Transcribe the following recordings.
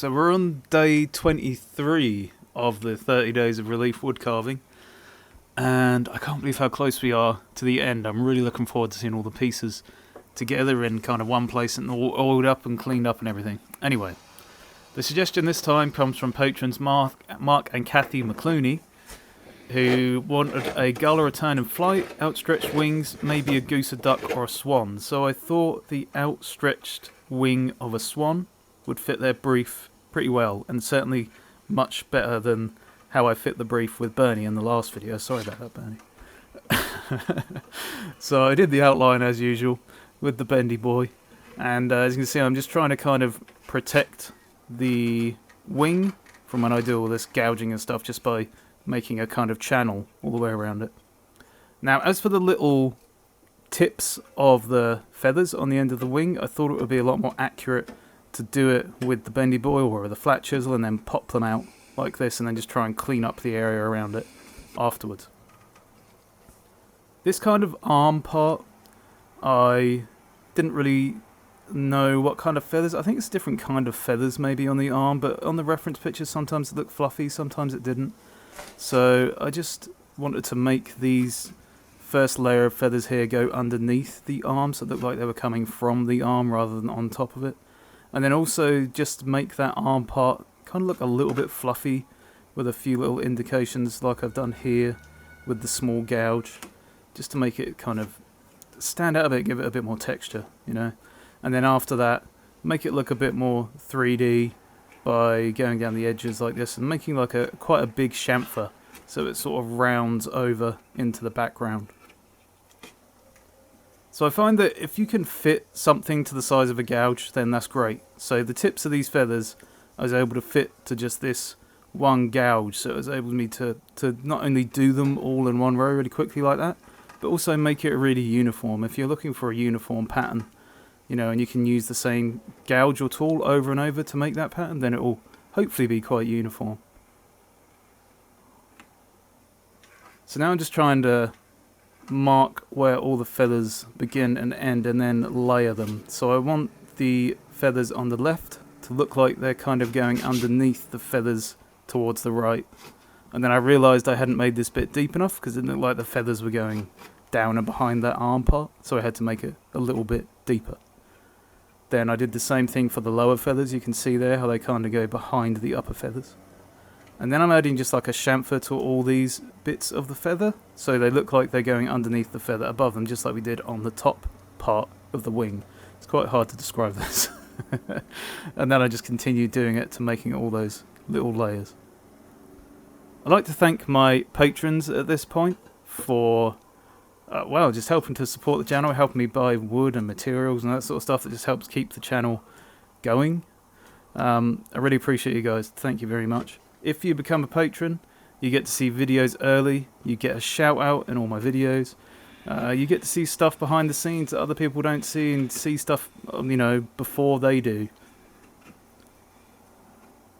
So we're on day 23 of the 30 days of relief wood carving, and I can't believe how close we are to the end. I'm really looking forward to seeing all the pieces together in kind of one place and all oiled up and cleaned up and everything. Anyway, the suggestion this time comes from patrons Mark and Kathy McCluney, who wanted a gala return in flight, outstretched wings, maybe a goose, a duck or a swan. So I thought the outstretched wing of a swan would fit their brief pretty well, and certainly much better than how I fit the brief with Bernie in the last video. Sorry about that, Bernie. So I did the outline as usual with the bendy boy, and as you can see, I'm just trying to kind of protect the wing from when I do all this gouging and stuff, just by making a kind of channel all the way around it. Now, as for the little tips of the feathers on the end of the wing, I thought it would be a lot more accurate to do it with the bendy boy or with a flat chisel and then pop them out like this and then just try and clean up the area around it afterwards. This kind of arm part, I didn't really know what kind of feathers. I think it's a different kind of feathers maybe on the arm, but on the reference pictures sometimes it looked fluffy, sometimes it didn't. So I just wanted to make these first layer of feathers here go underneath the arm so it looked like they were coming from the arm rather than on top of it. And then also just make that arm part kind of look a little bit fluffy with a few little indications like I've done here with the small gouge, just to make it kind of stand out a bit, give it a bit more texture, you know. And then after that, make it look a bit more 3D by going down the edges like this and making like quite a big chamfer so it sort of rounds over into the background. So I find that if you can fit something to the size of a gouge, then that's great. So the tips of these feathers I was able to fit to just this one gouge, so it was able me to not only do them all in one row really quickly like that, but also make it really uniform. If you're looking for a uniform pattern, you know, and you can use the same gouge or tool over and over to make that pattern, then it will hopefully be quite uniform. So now I'm just trying to mark where all the feathers begin and end and then layer them. So I want the feathers on the left to look like they're kind of going underneath the feathers towards the right. And then I realised I hadn't made this bit deep enough because it looked like the feathers were going down and behind that arm part, so I had to make it a little bit deeper. Then I did the same thing for the lower feathers. You can see there how they kind of go behind the upper feathers. And then I'm adding just like a chamfer to all these bits of the feather, so they look like they're going underneath the feather above them, just like we did on the top part of the wing. It's quite hard to describe this. And then I just continued doing it to making all those little layers. I'd like to thank my patrons at this point for well, just helping to support the channel, helping me buy wood and materials and that sort of stuff that just helps keep the channel going. I really appreciate you guys. Thank you very much. If you become a patron, you get to see videos early, you get a shout out in all my videos, you get to see stuff behind the scenes that other people don't see, and see stuff, you know, before they do.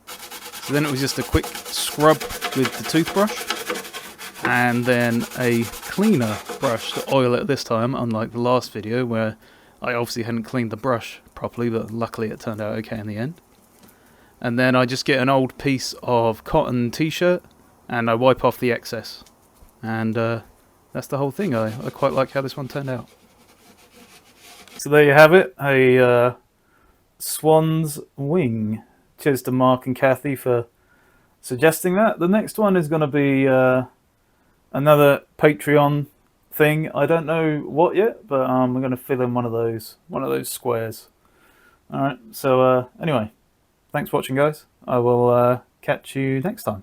So then it was just a quick scrub with the toothbrush, and then a cleaner brush to oil it this time, unlike the last video where I obviously hadn't cleaned the brush properly, but luckily it turned out okay in the end. And then I just get an old piece of cotton t-shirt and I wipe off the excess. And that's the whole thing. I quite like how this one turned out. So there you have it, a swan's wing. Cheers to Mark and Kathy for suggesting that. The next one is going to be another Patreon thing. I don't know what yet, but I'm going to fill in one of those squares. Alright, so anyway, thanks for watching, guys. I will catch you next time.